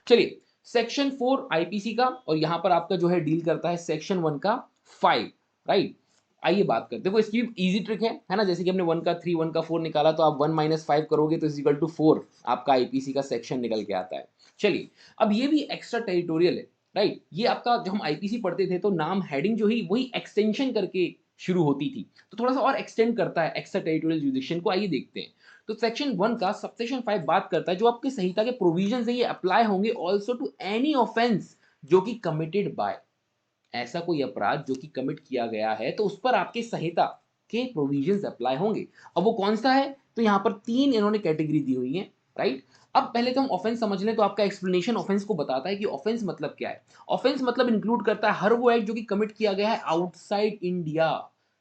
चलिए, section 4 IPC का और यहां पर आपका जो है डील करता है सेक्शन 1 का 5, राइट। आइए बात करते हैं। देखो इसकी इजी ट्रिक है ना, जैसे कि हमने 1 का 3 1 का 4 निकाला, तो आप 1 माइनस 5 करोगे तो इज इक्वल टू 4 आपका आईपीसी का सेक्शन निकल के आता है। चलिए, अब ये भी एक्स्ट्रा टेरिटोरियल है, राइट। ये आपका जब हम आईपीसी पढ़ते थे तो नाम हेडिंग जो ही वही एक्सटेंशन करके शुरू होती थी, तो थोड़ा सा और एक्सटेंड करता है एक्स्ट्रा टेरिटोरियल जुरिडिक्शन को। आइए देखते हैं। तो सेक्शन 1 का सबसेक्शन 5 बात करता है जो आपके संहिता के प्रोविजन है ये अप्लाई होंगे ऑल्सो टू एनी ऑफेंस जो कि कमिटेड बाय, ऐसा कोई अपराध जो कि कमिट किया गया है तो उस पर आपके संहिता के प्रोविजंस अप्लाई होंगे। अब वो कौन सा है, तो यहां पर 3 इन्होंने कैटेगरी दी हुई है, राइट। अब पहले तो हम ऑफेंस समझ लें, तो आपका एक्सप्लेनेशन ऑफेंस को बताता है कि ऑफेंस मतलब क्या है। ऑफेंस मतलब इंक्लूड करता है हर वो एक्ट जो कि कमिट किया गया है आउटसाइड इंडिया।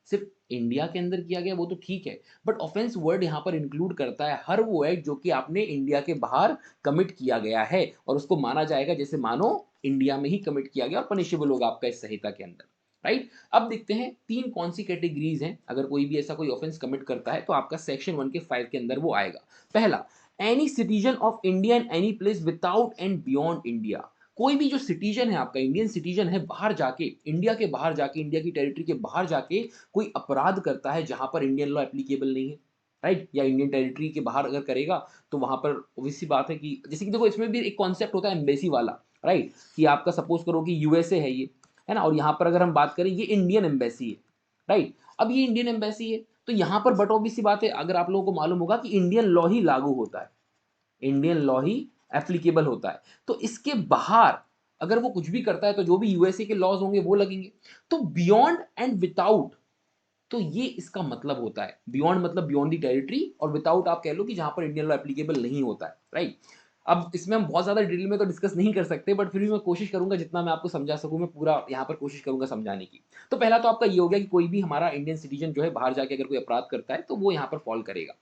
सिर्फ इंडिया के अंदर किया गया वो तो ठीक है, बट ऑफेंस वर्ड यहां पर इंक्लूड करता है हर वो एक्ट जो कि आपने इंडिया के बाहर कमिट किया गया है और उसको माना जाएगा जैसे मानो इंडिया में ही कमिट किया गया और पनिशेबल होगा आपका इस संहिता के अंदर, राइट। अब देखते हैं 3 कौन सी कैटेगरीज हैं, अगर कोई भी ऐसा कोई ऑफेंस कमिट करता है तो आपका सेक्शन 1 के 5 के अंदर वो आएगा। पहला, any citizen of India in any place without and beyond India. कोई भी जो सिटीजन है आपका, इंडियन सिटीजन है, बाहर जाके, इंडिया के बाहर जाके, इंडिया की टेरिटरी के बाहर जाके कोई अपराध करता है जहां पर इंडियन लॉ एप्लीकेबल नहीं है, राइट, या इंडियन टेरिटरी के बाहर अगर करेगा तो वहां पर ऑब्वियस सी बात है कि जैसे कि देखो इसमें भी एक कॉन्सेप्ट होता है एम्बेसी वाला, राइट, कि आपका सपोज करो कि यूएसए है ये, है ना, और यहाँ पर अगर हम बात करें ये इंडियन एम्बेसी है, राइट। अब ये इंडियन एम्बेसी है तो यहाँ पर बट ऑब्वियस सी बात है, अगर आप लोगों को मालूम होगा कि इंडियन लॉ ही लागू होता है, इंडियन लॉ ही एप्लीकेबल होता है, तो इसके बाहर अगर वो कुछ भी करता है तो जो भी यूएसए के लॉज होंगे वो लगेंगे। तो बियॉन्ड एंड विदाउट, तो ये इसका मतलब होता है। बियॉन्ड मतलब बियॉन्ड दी टेरिटरी, और विदाउट आप कह लो कि जहां पर इंडियन लॉ एप्लीकेबल नहीं होता है, राइट। अब इसमें हम बहुत ज्यादा डिटेल में तो डिस्कस नहीं कर सकते, बट फिर भी मैं कोशिश करूंगा जितना मैं आपको समझा सकूं, मैं पूरा यहां पर कोशिश करूंगा समझाने की। तो पहला तो आपका ये हो गया कि कोई भी हमारा इंडियन सिटीजन जो है बाहर जाके अगर कोई अपराध करता है तो वो यहां पर फॉल करेगा।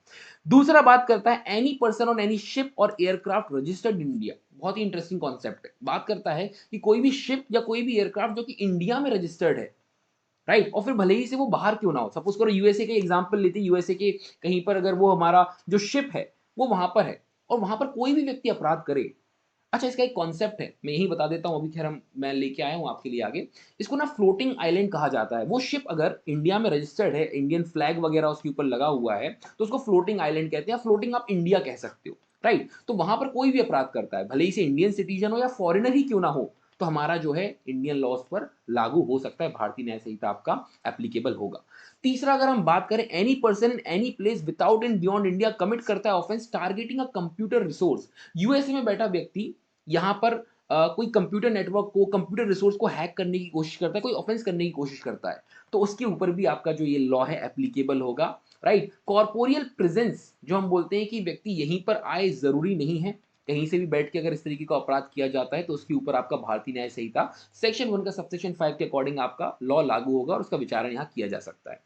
दूसरा बात करता है any person on any ship और एयरक्राफ्ट रजिस्टर्ड इन इंडिया। बहुत ही इंटरेस्टिंग कॉन्सेप्ट है। बात करता है कि कोई भी शिप या कोई भी एयरक्राफ्ट जो कि इंडिया में रजिस्टर्ड है, राइट, और फिर भले ही से वो बाहर क्यों ना हो, सपोज करो यूएसए के एग्जांपल लेते हैं, यूएसए के कहीं पर अगर वो हमारा जो शिप है वो वहां पर है और वहां पर कोई भी व्यक्ति अपराध करे। अच्छा, इसका एक कॉन्सेप्ट है, मैं यही बता देता हूं, अभी खैर हम मैं लेके आया हूं आपके लिए आगे। इसको ना फ्लोटिंग आइलैंड कहा जाता है। वो शिप अगर इंडिया में रजिस्टर्ड है, इंडियन फ्लैग वगैरह उसके ऊपर लगा हुआ है, तो उसको फ्लोटिंग आइलैंड कहते हैं, फ्लोटिंग आप इंडिया कह सकते हो, राइट। तो वहां पर कोई भी अपराध करता है, भले ही से इंडियन सिटीजन हो या फॉरेनर ही क्यों ना हो, तो हमारा जो है इंडियन लॉज पर लागू हो सकता है, भारतीय न्याय संहिता आपका एप्लीकेबल होगा। तीसरा, अगर हम बात करें any person in any place without and beyond India commit करता है offence targeting a computer resource. USA में बैठा व्यक्ति यहाँ पर कोई कंप्यूटर नेटवर्क को, कंप्यूटर रिसोर्स को हैक करने की कोशिश करता है, कोई ऑफेंस करने की कोशिश करता है, तो उसके ऊपर भी आपका जो ये लॉ है एप्लीकेबल होगा, राइट। कॉर्पोरियल प्रेजेंस, जो हम बोलते हैं कि व्यक्ति यहीं पर आए, जरूरी नहीं है, कहीं से भी बैठ के अगर इस तरीके का अपराध किया जाता है तो उसके ऊपर आपका भारतीय न्याय संहिता सेक्शन 1 का सबसेक्शन 5 के अकॉर्डिंग आपका लॉ लागू होगा और उसका विचारण यहाँ किया जा सकता है।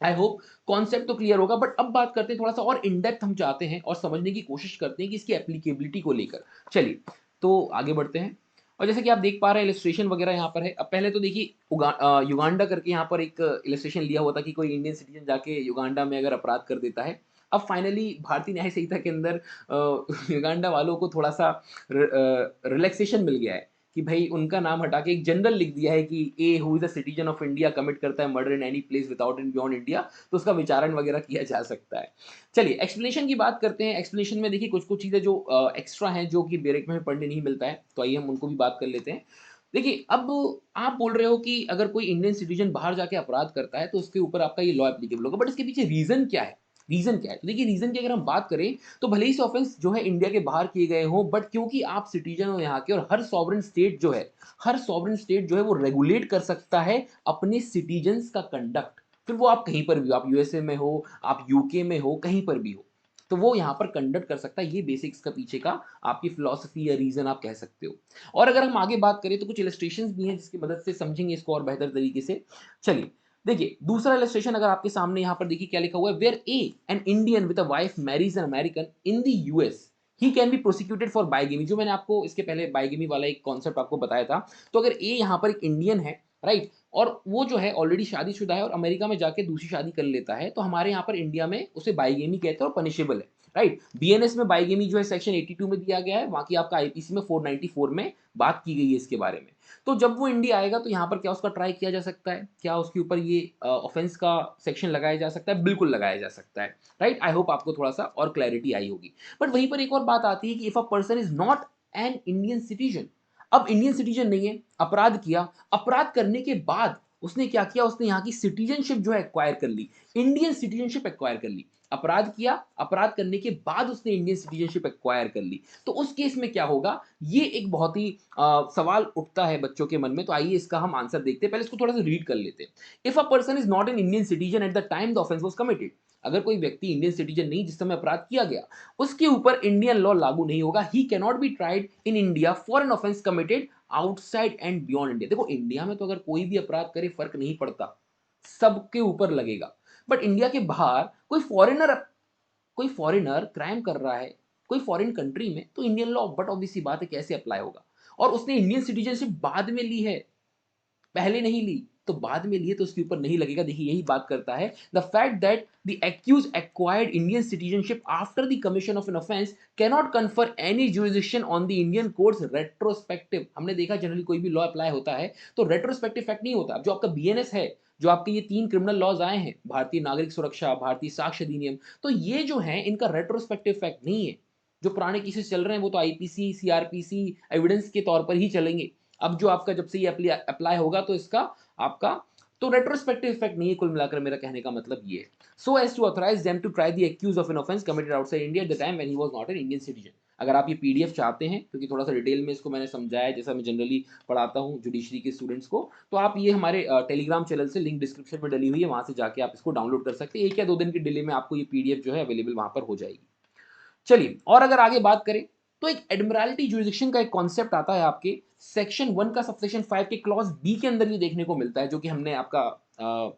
आई होप कॉन्सेप्ट तो क्लियर होगा, बट अब बात करते हैं थोड़ा सा और इन डेप्थ हम चाहते हैं और समझने की कोशिश करते हैं कि इसकी एप्लीकेबिलिटी को लेकर। चलिए, तो आगे बढ़ते हैं। और जैसे कि आप देख पा रहे हैं इलस्ट्रेशन वगैरह यहाँ पर है। अब पहले तो देखिए युगांडा करके यहाँ पर एक इलस्ट्रेशन लिया हुआ था कि कोई इंडियन सिटीजन जाके युगांडा में अगर अपराध कर देता है। अब फाइनली भारतीय न्याय संहिता के अंदर युगांडा वालों को थोड़ा सा रिलैक्सेशन मिल गया है कि भाई उनका नाम हटा के एक जनरल लिख दिया है कि a who is a citizen of India commit करता है murder in any place without and beyond India, तो उसका विचारण वगैरह किया जा सकता है। चलिए एक्सप्लेनेशन की बात करते हैं। एक्सप्लेनेशन में देखिए कुछ कुछ चीजें जो एक्स्ट्रा हैं जो कि ब्रेक में पढ़ने नहीं मिलता है, तो आइए हम उनको भी बात कर लेते हैं। देखिए, अब आप बोल रहे हो कि अगर कोई इंडियन सिटीजन बाहर जाके अपराध करता है तो उसके ऊपर आपका ये लॉ एप्लीकेबल होगा, बट इसके पीछे रीजन क्या है? रीजन क्या है? तो देखिए, रीजन की अगर हम बात करें तो भले ही से ऑफेंस जो है इंडिया के बाहर किए गए हों, बट क्योंकि आप सिटीजन हो यहाँ के, और हर सॉवरेन स्टेट जो है, हर सॉवरेन स्टेट जो है वो रेगुलेट कर सकता है अपने सिटीजन्स का कंडक्ट। फिर वो आप कहीं पर भी हो, आप यूएसए में हो, आप यूके में हो, कहीं पर भी हो, तो वो यहाँ पर कंडक्ट कर सकता है। ये बेसिक्स का पीछे का आपकी फिलॉसफी या रीजन आप कह सकते हो। और अगर हम आगे बात करें तो कुछ इलस्ट्रेशंस भी हैं जिसकी मदद से समझेंगे इसको और बेहतर तरीके से। चलिए, देखिए दूसरा इलस्ट्रेशन अगर आपके सामने यहाँ पर देखिए क्या लिखा हुआ है, where a an Indian with a wife marries an American in the US he can be prosecuted for bigamy. जो मैंने आपको इसके पहले बाइगेमी वाला एक कॉन्सेप्ट आपको बताया था। तो अगर ए यहाँ पर एक इंडियन है, राइट, और वो जो है ऑलरेडी शादीशुदा है और अमेरिका में जाके दूसरी शादी कर लेता है, तो हमारे यहाँ पर इंडिया में उसे बाइगेमी कहते हैं और पनिशेबल है, राइट। बीएनएस में बाइगेमी जो है सेक्शन 82 में दिया गया है, बाकी आपका आईपीसी में 494 में बात की गई है इसके बारे में। तो जब वो इंडिया आएगा तो यहाँ पर क्या उसका ट्राई किया जा सकता है, क्या उसके ऊपर ये ऑफेंस का सेक्शन लगाया जा सकता है, बिल्कुल लगाया जा सकता है, राइट। आई होप आपको थोड़ा सा और क्लैरिटी आई होगी। बट वहीं पर एक और बात आती है कि if a person is not an Indian citizen, अब इंडियन सिटीजन नहीं है, अपराध किया, अपराध करने के बाद उसने क्या किया, उसने यहाँ की सिटीजनशिप जो है एक्वायर कर ली, इंडियन सिटीजनशिप एक्वायर कर ली। अपराध किया, अपराध करने के बाद उसने इंडियन सिटीजनशिप एक्वायर कर ली, तो उस केस में क्या होगा, ये एक बहुत ही सवाल उठता है बच्चों के मन में। तो आइए इसका हम आंसर देखते हैं, पहले इसको थोड़ा सा रीड कर लेते हैं। If a person is not an Indian citizen eight the time the offence was committed, अगर कोई व्यक्ति इंडियन सिटीजन नहीं जिस समय अपराध किया गया, उसके ऊपर इंडियन लॉ लागू नहीं होगा। He can not be tried in India for an offence committed outside and beyond India. देखो इंडिया में तो अगर कोई भी अपराध करे फर्क नहीं पड़ता, सबके ऊपर लगेगा। बट इंडिया के बाहर कोई फॉरेनर क्राइम कर रहा है कोई फॉरेन कंट्री में, तो इंडियन लॉ बट ऑब्वियस सी बात है कैसे अप्लाई होगा। और उसने इंडियन सिटीजनशिप बाद में ली है, पहले नहीं ली, तो बाद में लिए तो उसके ऊपर नहीं लगेगा। देखिए यही बात करता है the fact that the accuse acquired Indian citizenship after the commission of an offence cannot confer any jurisdiction on the Indian courts retrospective. हमने देखा जनरली कोई भी लॉ अप्लाई होता है तो रेट्रोस्पेक्टिव इफेक्ट नहीं होता। अब जो आपका बीएनएस है, जो आपके ये 3 क्रिमिनल लॉज आए हैं, भारतीय नागरिक सुरक्षा, भारतीय साक्ष्य अधिनियम, तो ये जो है इनका रेट्रोस्पेक्टिव इफेक्ट नहीं है। जो पुराने केसेस चल रहे हैं वो तो आईपीसी सीआरपीसी एविडेंस के तौर पर ही चलेंगे। अब जो आपका जब से ये अप्लाई होगा तो इसका आपका तो रेट्रोस्पेक्टिव इफेक्ट नहीं है। कुल मिलाकर मेरा कहने का मतलब ये है, so as to authorise them to try the accuse of an offence committed outside India at the time when he was not an Indian citizen. अगर आप ये पीडीएफ चाहते हैं, क्योंकि थोड़ा सा डिटेल में इसको मैंने समझाया जैसा मैं जनरली पढ़ाता हूँ जुडिशरी के स्टूडेंट्स को, तो आप ये हमारे टेलीग्राम चैनल से, लिंक डिस्क्रिप्शन में डली हुई है, वहां से जाके आप इसको डाउनलोड कर सकते हैं। 1 या 2 दिन के डिले में आपको ये पीडीएफ जो है अवेलेबल वहां पर हो जाएगी। चलिए और अगर आगे बात करें तो एक एडमिरल्टी जुरिडिक्शन का एक कॉन्सेप्ट आता है आपके सेक्शन 1 का सबसेक्शन 5 के क्लॉज बी के अंदर ये देखने को मिलता है, जो कि हमने आपका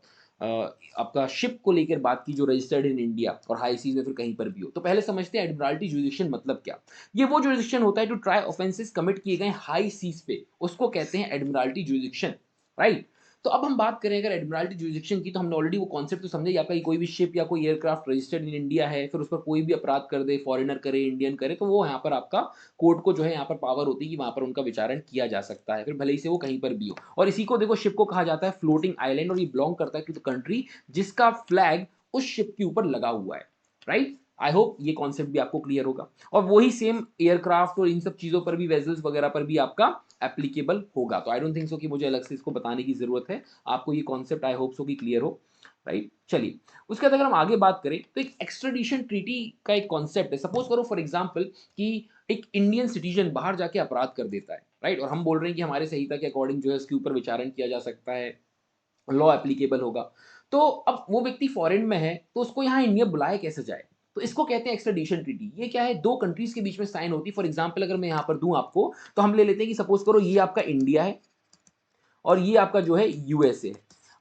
शिप को लेकर बात की जो रजिस्टर्ड इन इंडिया और हाई सीज में फिर कहीं पर भी हो। तो पहले समझते हैं एडमिरल्टी जुरिडिक्शन मतलब क्या। ये वो जुरिडिक्शन होता है टू ट्राई ऑफेंसेस कमिट किए गए हाई सीज पे, उसको कहते हैं एडमिरल्टी जुरिडिक्शन, राइट। तो अब हम बात करें अगर एडमिरल्टी जुरिडिक्शन की, तो हमने ऑलरेडी वो कॉन्सेप्ट तो समझे आपका कि कोई भी शिप या कोई एयरक्राफ्ट रजिस्टर्ड इन इंडिया है, फिर उस पर कोई भी अपराध कर दे, फॉरेनर करे इंडियन करे, तो वो यहाँ पर आपका कोर्ट को जो है यहाँ पर पावर होती है कि वहां पर उनका विचारण किया जा सकता है, फिर भले ही से वो कहीं पर भी हो। और इसी को देखो शिप को कहा जाता है फ्लोटिंग आइलैंड, और ये बिलोंग करता है टू द कंट्री जिसका फ्लैग उस शिप के ऊपर लगा हुआ है, राइट। आई होप ये कॉन्सेप्ट भी आपको क्लियर होगा। और वही सेम एयरक्राफ्ट और इन सब चीजों पर भी, वेजल्स वगैरह पर भी आपका एप्लीकेबल होगा। तो आई डोंट थिंक सो कि मुझे अलग से इसको बताने की जरूरत है, आपको ये कॉन्सेप्ट आई होप सो कि क्लियर हो, राइट। चलिए उसके बाद अगर हम आगे बात करें तो एक एक्स्ट्राडिशन ट्रीटी का एक कॉन्सेप्ट है। सपोज करो फॉर एग्जांपल कि एक इंडियन सिटीजन बाहर जाके अपराध कर देता है, राइट, और हम बोल रहे हैं कि हमारे संहिता के अकॉर्डिंग जो है उसके ऊपर विचारण किया जा सकता है, लॉ एप्लीकेबल होगा। तो अब वो व्यक्ति फॉरेन में है तो उसको यहाँ इंडिया बुलाया कैसे जाए, तो इसको कहते हैं एक्स्ट्राडिशन ट्रीटी। ये क्या है, 2 कंट्रीज के बीच में साइन होती है। फॉर एग्जांपल अगर मैं यहाँ पर दूं आपको, तो हम ले लेते हैं कि सपोज करो ये आपका इंडिया है और ये आपका जो है यूएसए है।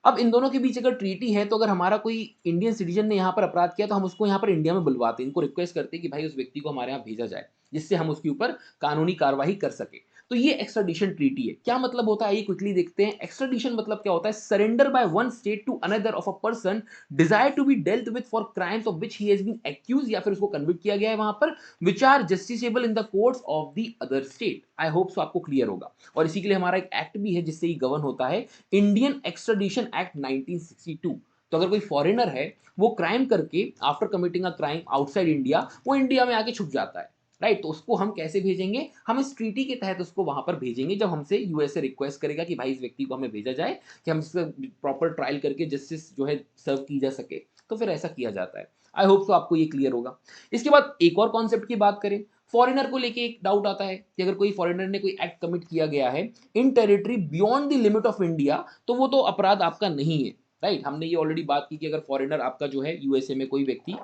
अब इन दोनों के बीच अगर ट्रीटी है, तो अगर हमारा कोई इंडियन सिटीजन ने यहाँ पर अपराध किया तो हम उसको यहाँ पर इंडिया में बुलवाते हैं, इनको रिक्वेस्ट करते हैं कि भाई उस व्यक्ति को हमारे यहाँ भेजा जाए, जिससे हम उसके ऊपर कानूनी कार्रवाई कर सके। तो ये एक्स्ट्राडिशन ट्रीटी है। क्या मतलब होता है ये क्विकली देखते हैं। एक्स्ट्राडिशन मतलब क्या होता है, surrender by one state to another of a person desire to be dealt with for crimes of which he has been accuse, या फिर उसको कन्विक्ट किया गया है वहां पर, which are justiciable in the courts of the other state. I hope so आपको clear होगा। और इसी के लिए हमारा एक एक्ट भी है जिससे ये गवर्न होता है, इंडियन एक्स्ट्राडिशन एक्ट 1962। तो अगर कोई फॉरेनर है, वो क्राइम करके after committing a crime outside India, वो इंडिया में आके छुप जाता है, राइट, तो उसको हम कैसे भेजेंगे, हम इस ट्रीटी के तहत उसको वहां पर भेजेंगे, जब हमसे यूएसए रिक्वेस्ट करेगा कि भाई इस व्यक्ति को हमें भेजा जाए कि हम इसका प्रॉपर ट्रायल करके जस्टिस जो है सर्व की जा सके, तो फिर ऐसा किया जाता है। आई होप तो आपको ये क्लियर होगा। इसके बाद एक और कॉन्सेप्ट की बात करें, फॉरेनर को लेके एक डाउट आता है कि अगर कोई फॉरेनर ने कोई एक्ट कमिट किया गया है in territory beyond the limit of India, तो वो तो अपराध आपका नहीं है, राइट। हमने ये ऑलरेडी बात की कि अगर फॉरेनर आपका जो है यूएसए में कोई व्यक्ति,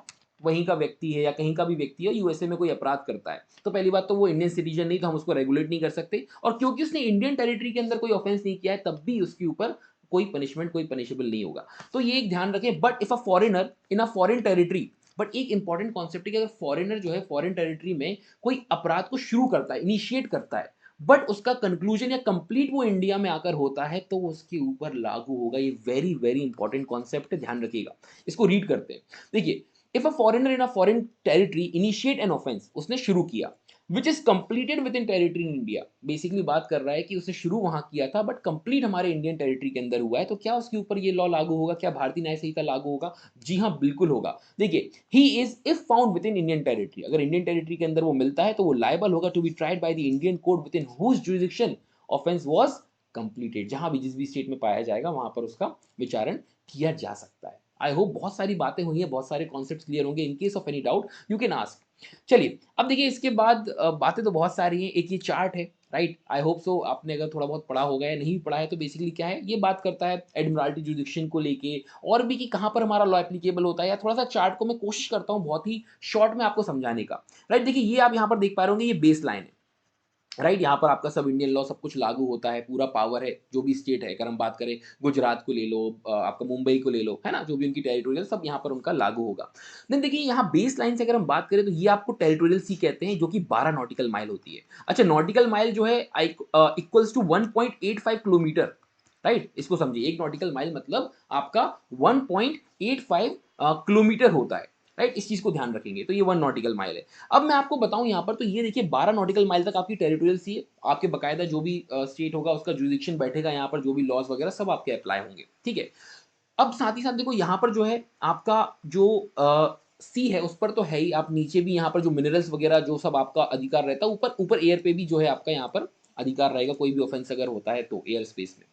वहीं का व्यक्ति है या कहीं का भी व्यक्ति है, यूएसए में कोई अपराध करता है, तो पहली बात तो वो इंडियन सिटीजन नहीं, तो हम उसको रेगुलेट नहीं कर सकते। और क्योंकि उसने इंडियन टेरिटरी के अंदर कोई ऑफेंस नहीं किया है, तब भी उसके ऊपर कोई पनिशमेंट, कोई पनिशेबल नहीं होगा। तो ये एक ध्यान रखें। But if a foreigner in a foreign territory, but एक इंपॉर्टेंट कॉन्सेप्ट है कि अगर फॉरेनर जो है फॉरेन टेरिटरी में कोई अपराध को शुरू करता है, इनिशिएट करता है, बट उसका कंक्लूजन या कंप्लीट वो इंडिया में आकर होता है, तो उसके ऊपर लागू होगा। ये वेरी वेरी इंपॉर्टेंट कॉन्सेप्ट है, ध्यान रखिएगा। इसको रीड करते हैं। देखिए if a foreigner in a foreign territory initiate an offence, उसने शुरू किया, which is completed with in territory in India, basically बात कर रहा है कि उसने शुरू वहां किया था बट कंप्लीट हमारे इंडियन टेरिटरी के अंदर हुआ है, तो क्या उसके ऊपर ये लॉ लागू होगा, क्या भारतीय न्याय संहिता लागू होगा? जी हाँ, बिल्कुल होगा। देखिए, he is if found within Indian territory, अगर इंडियन टेरिटरी के अंदर वो मिलता है तो वो लायबल होगा to be tried by the Indian court within whose jurisdiction offence was completed, जहां भी जिस भी स्टेट में पाया जाएगा वहां पर उसका विचारण किया जा सकता है। आई होप बहुत सारी बातें हुई हैं, बहुत सारे कॉन्सेप्ट्स क्लियर होंगे। इन case of any doubt you can ask. चलिए, अब देखिए इसके बाद बातें तो बहुत सारी हैं। एक ये चार्ट है, राइट, आई होप सो आपने अगर थोड़ा बहुत पढ़ा होगा या नहीं पढ़ा है, तो बेसिकली क्या है, ये बात करता है एडमिरल्टी जुरिडिक्शन को लेके और भी कि कहाँ पर हमारा लॉ एप्लीकेबल होता है, या थोड़ा सा चार्ट को मैं कोशिश करता हूँ बहुत ही शॉर्ट में आपको समझाने का। राइट, देखिए ये आप यहाँ पर देख पा रहे होंगे, ये बेस लाइन है, राइट, यहाँ पर आपका सब इंडियन लॉ सब कुछ लागू होता है, पूरा पावर है जो भी स्टेट है, अगर हम बात करें गुजरात को ले लो, आपका मुंबई को ले लो, है ना, जो भी उनकी टेरिटोरियल सब यहाँ पर उनका लागू होगा। देन देखिए यहाँ बेस लाइन से अगर हम बात करें तो ये आपको टेरिटोरियल सी कहते हैं, जो कि 12 नॉटिकल माइल होती है। अच्छा, नॉटिकल माइल जो है इक्वल्स टू 1.85 किलोमीटर, राइट, इसको समझिए, एक नॉटिकल माइल मतलब आपका 1.85 किलोमीटर होता है, राइट, इस चीज को ध्यान रखेंगे, तो ये 1 नॉटिकल माइल है। अब मैं आपको बताऊं यहाँ पर, तो ये देखिए 12 नॉटिकल माइल तक आपकी टेरिटोरियल सी है, आपके बकायदा जो भी स्टेट होगा उसका जुरिडिक्शन बैठेगा यहाँ पर, जो भी लॉज वगैरह सब आपके अप्लाई होंगे, ठीक है। अब साथ ही साथ देखो यहाँ पर जो है आपका जो सी है उस पर तो है ही, आप नीचे भी यहाँ पर जो मिनरल्स वगैरह जो सब आपका अधिकार रहता है, ऊपर ऊपर एयर पे भी जो है आपका यहाँ पर अधिकार रहेगा, कोई भी ऑफेंस अगर होता है तो एयर स्पेस में।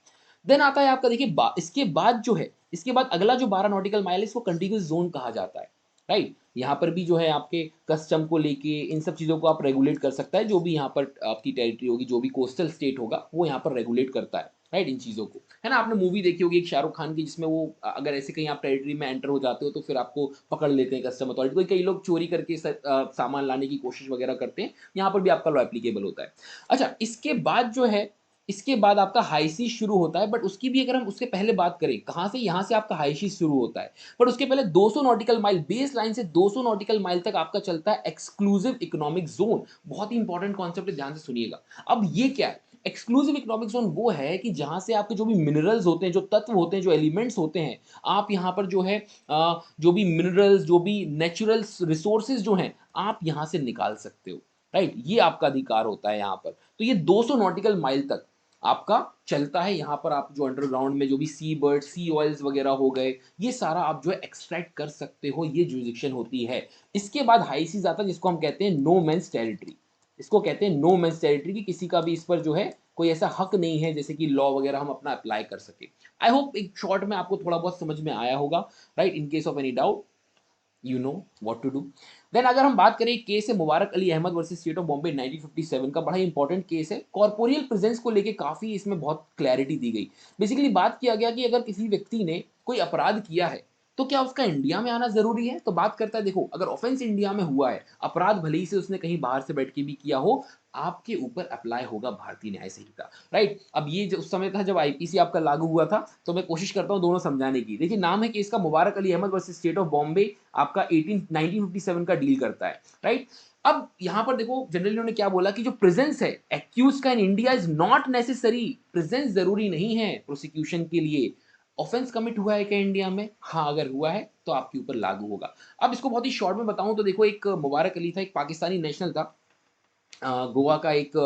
देन आता है आपका देखिए इसके बाद जो है, इसके बाद अगला जो 12 नॉटिकल माइल है इसको कंटिन्यूस जोन कहा जाता है, राइट। यहाँ पर भी जो है आपके कस्टम को लेके इन सब चीज़ों को आप रेगुलेट कर सकता है, जो भी यहाँ पर आपकी टेरिटरी होगी, जो भी कोस्टल स्टेट होगा वो यहाँ पर रेगुलेट करता है, राइट, इन चीज़ों को, है ना। आपने मूवी देखी होगी एक शाहरुख खान की, जिसमें वो अगर ऐसे कहीं आप टेरिटरी में एंटर हो जाते हो तो फिर आपको पकड़ लेते हैं कस्टम अथॉरिटी, कोई कई लोग चोरी करके सामान लाने की कोशिश वगैरह करते हैं, यहाँ पर भी आपका लॉ एप्लीकेबल होता है। अच्छा, इसके बाद जो है, इसके बाद आपका हाई सीज शुरू होता है, बट उसकी भी अगर हम उसके पहले बात करें, कहाँ से, यहाँ से आपका हाई सीज शुरू होता है, पर उसके पहले 200 नॉटिकल माइल, बेस लाइन से 200 नॉटिकल माइल तक आपका चलता है एक्सक्लूसिव इकोनॉमिक जोन। बहुत ही इंपॉर्टेंट कॉन्सेप्ट है, ध्यान से सुनिएगा। अब ये क्या है, एक्सक्लूसिव इकोनॉमिक जोन वो है कि जहां से आपके जो भी मिनरल्स होते हैं, जो तत्व होते हैं, जो एलिमेंट्स होते हैं, आप यहाँ पर जो है जो भी मिनरल्स, जो भी नेचुरल रिसोर्सेज जो हैं, आप यहाँ से निकाल सकते हो, राइट, ये आपका अधिकार होता है यहाँ पर। तो ये 200 नॉटिकल माइल तक आपका चलता है। यहाँ पर आप जो अंडरग्राउंड में जो भी सी बर्ड, सी ऑयल्स वगैरह हो गए, ये सारा आप जो है एक्सट्रैक्ट कर सकते हो, ये जुरिडिक्शन होती है। इसके बाद हाई सीज आता है, जिसको हम कहते हैं नो मैंस टेरिटरी। इसको कहते हैं नो मैंस टेरिटरी, कि किसी का भी इस पर जो है कोई ऐसा हक नहीं है जैसे कि लॉ वगैरह हम अपना अप्लाई कर सके। आई होप एक शॉर्ट में आपको थोड़ा बहुत समझ में आया होगा, right. In case of any doubt you know what to do. Then अगर हम बात करें, केस है Mubarak Ali Ahmad versus state of Bombay 1957 का, बड़ा इंपॉर्टेंट केस है, कॉर्पोरियल प्रेजेंस को लेके काफी इसमें बहुत क्लैरिटी दी गई। बेसिकली बात किया गया कि अगर किसी व्यक्ति ने कोई अपराध किया है तो क्या उसका इंडिया में आना जरूरी है। तो बात करता है, देखो अगर ऑफेंस इंडिया में हुआ है, अपराध भले ही से उसने कहीं बाहर से बैठ के भी किया हो, आपके ऊपर अप्लाई होगा भारतीय न्याय संहिता, राइट। अब ये जो उस समय था जब आईपीसी आपका लागू हुआ था, तो मैं कोशिश करता हूँ दोनों समझाने की। देखिए नाम है केस का Mubarak Ali Ahmad versus state of Bombay, आपका 1957 का डील करता है, राइट। अब यहां पर देखो जनरली उन्होंने क्या बोला कि जो प्रेजेंस है एक्यूज का in India is not necessary, presence जरूरी नहीं है प्रोसिक्यूशन के लिए। ऑफेंस कमिट हुआ है क्या इंडिया में, हाँ अगर हुआ है तो आपके ऊपर लागू होगा। अब इसको बहुत ही शॉर्ट में बताऊं तो देखो, एक मुबारक अली था, एक पाकिस्तानी नेशनल था, गोवा का एक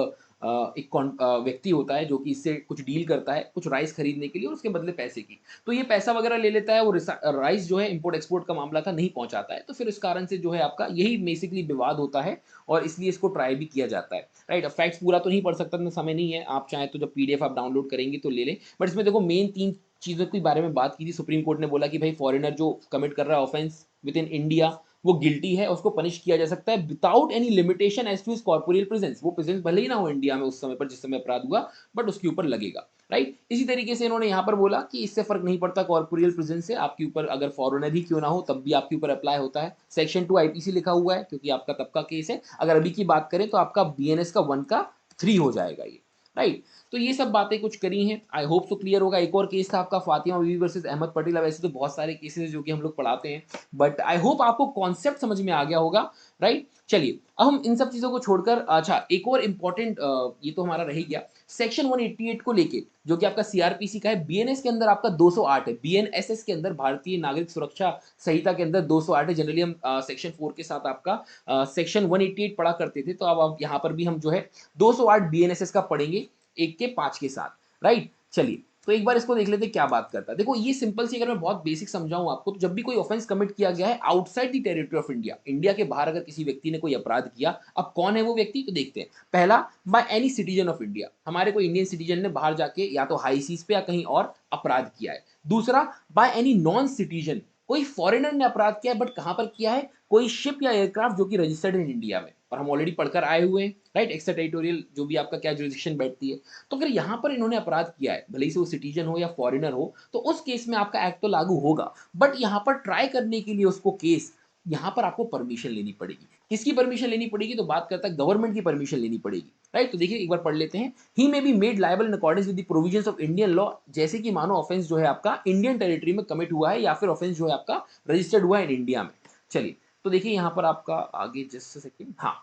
व्यक्ति होता है जो कि इससे कुछ डील करता है, कुछ राइस खरीदने के लिए और उसके बदले पैसे की, तो ये पैसा वगैरह ले लेता है, वो राइस जो है इंपोर्ट एक्सपोर्ट का मामला था, नहीं पहुंचाता है, तो फिर इस कारण से जो है आपका यही बेसिकली विवाद होता है, और इसलिए इसको ट्राई भी किया जाता है, राइट। अब फैक्ट्स पूरा तो नहीं पढ़ सकता, इतना समय नहीं है, आप चाहें तो जब पीडीएफ आप डाउनलोड करेंगे तो ले लें, बट इसमें देखो मेन 3 चीज़ों के बारे में बात की थी। सुप्रीम कोर्ट ने बोला कि भाई फॉरेनर जो कमिट कर रहा है ऑफेंस विद इन इंडिया, वो गिल्टी है, उसको पनिश किया जा सकता है without any limitation as to his corporeal presence. वो प्रेजेंस भले ही ना हो इंडिया में उस समय पर जिस समय अपराध हुआ, बट उसके ऊपर लगेगा, राइट। इसी तरीके से इन्होंने यहां पर बोला कि इससे फर्क नहीं पड़ता कॉर्पोरियल प्रेजेंस से, आपके ऊपर अगर फॉरेनर ही क्यों ना हो तब भी आपके ऊपर अप्लाई होता है। सेक्शन 2 आईपीसी लिखा हुआ है क्योंकि आपका तब का केस है। अगर अभी की बात करें तो आपका बीएनएस का 1 का 3 हो जाएगा ये, राइट। तो ये सब बातें कुछ करी हैं, आई होप सो क्लियर होगा। एक और केस था आपका फातिमा बीवी वर्सेस अहमद पटेल। वैसे तो बहुत सारे केसेस जो कि हम लोग पढ़ाते हैं, बट आई होप आपको कॉन्सेप्ट समझ में आ गया होगा। राइट। चलिए अब हम इन सब चीजों को छोड़कर, अच्छा एक और इंपॉर्टेंट, ये तो हमारा रह ही गया, सेक्शन 188 को लेके जो कि आपका सीआरपीसी का है, बीएनएस के अंदर आपका 208 है, बीएनएसएस के अंदर भारतीय नागरिक सुरक्षा संहिता के अंदर 208 है। जनरली हम सेक्शन 4 के साथ आपका सेक्शन 188 पढ़ा करते थे, तो अब यहाँ पर भी हम जो है 208 बीएनएसएस का पढ़ेंगे 1 के 5 के साथ, राइट। चलिए तो एक बार इसको देख लेते हैं क्या बात करता है। देखो ये सिंपल सी, अगर मैं बहुत बेसिक समझाऊं आपको, तो जब भी कोई ऑफेंस कमिट किया गया है outside the territory of India, India के बाहर अगर किसी व्यक्ति ने कोई अपराध किया, अब कौन है वो व्यक्ति, तो देखते हैं। पहला, by any citizen of India, हमारे कोई इंडियन सिटीजन ने बाहर जाके या तो हाई सीज पे या कहीं और अपराध किया है। दूसरा, बाय एनी नॉन सिटीजन, कोई फॉरेनर ने अपराध किया है, बट कहां पर किया है, कोई शिप या एयरक्राफ्ट जो कि रजिस्टर्ड इन इंडिया में, और हम ऑलरेडी पढ़कर आए हुए हैं, राइट, एक्स्ट्रा टेरिटोरियल जो भी आपका क्या जुरिडिक्शन बैठती है। तो अगर यहाँ पर इन्होंने अपराध किया है, भले ही से वो सिटीजन हो या फॉरेनर हो, तो उस केस में आपका एक्ट तो लागू होगा, बट यहाँ पर ट्राई करने के लिए उसको केस, यहाँ पर आपको परमिशन लेनी पड़ेगी। किसकी परमिशन लेनी पड़ेगी, तो बात करता है गवर्नमेंट की परमिशन लेनी पड़ेगी, राइट। तो देखिए एक बार पढ़ लेते हैं। He may be made liable in accordance with the provisions of Indian law, जैसे कि मानो ऑफेंस जो है आपका इंडियन टेरिटरी में कमिट हुआ है, या फिर ऑफेंस जो है आपका रजिस्टर्ड हुआ है इन इंडिया में। चलिए तो देखिए यहाँ पर आपका आगे जस्ट सेकंड, हाँ,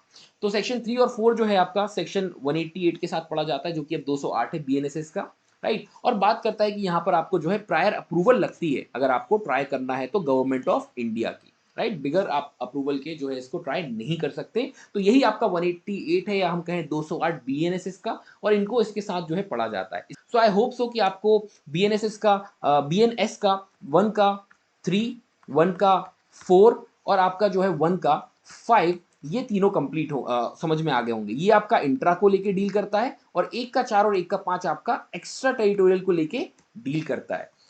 तो सेक्शन 3 और 4 जो है आपका सेक्शन 188 के साथ पढ़ा जाता है, जो कि अब 208 है बीएनएसएस का, राइट। और बात करता है कि यहाँ पर आपको जो है प्रायर अप्रूवल लगती है अगर आपको ट्राई करना है तो गवर्नमेंट ऑफ इंडिया की, राइट। बिगर आप अप्रूवल के जो है इसको ट्राई नहीं कर सकते। तो यही आपका 188 है, या हम कहें 208 बीएनएसएस का, और इनको इसके साथ जो है पढ़ा जाता है। सो आई होप सो कि आपको बीएनएसएस का, बीएनएस का 1 का 3, 1 का 4 और आपका जो है 1 का 5, ये तीनों कंप्लीट हो, समझ में आ गए होंगे। ये आपका इंट्रा को लेके डील करता है, और 1 का 4 और 1 का 5 आपका एक्स्ट्रा टेरिटोरियल को लेके डील करता है।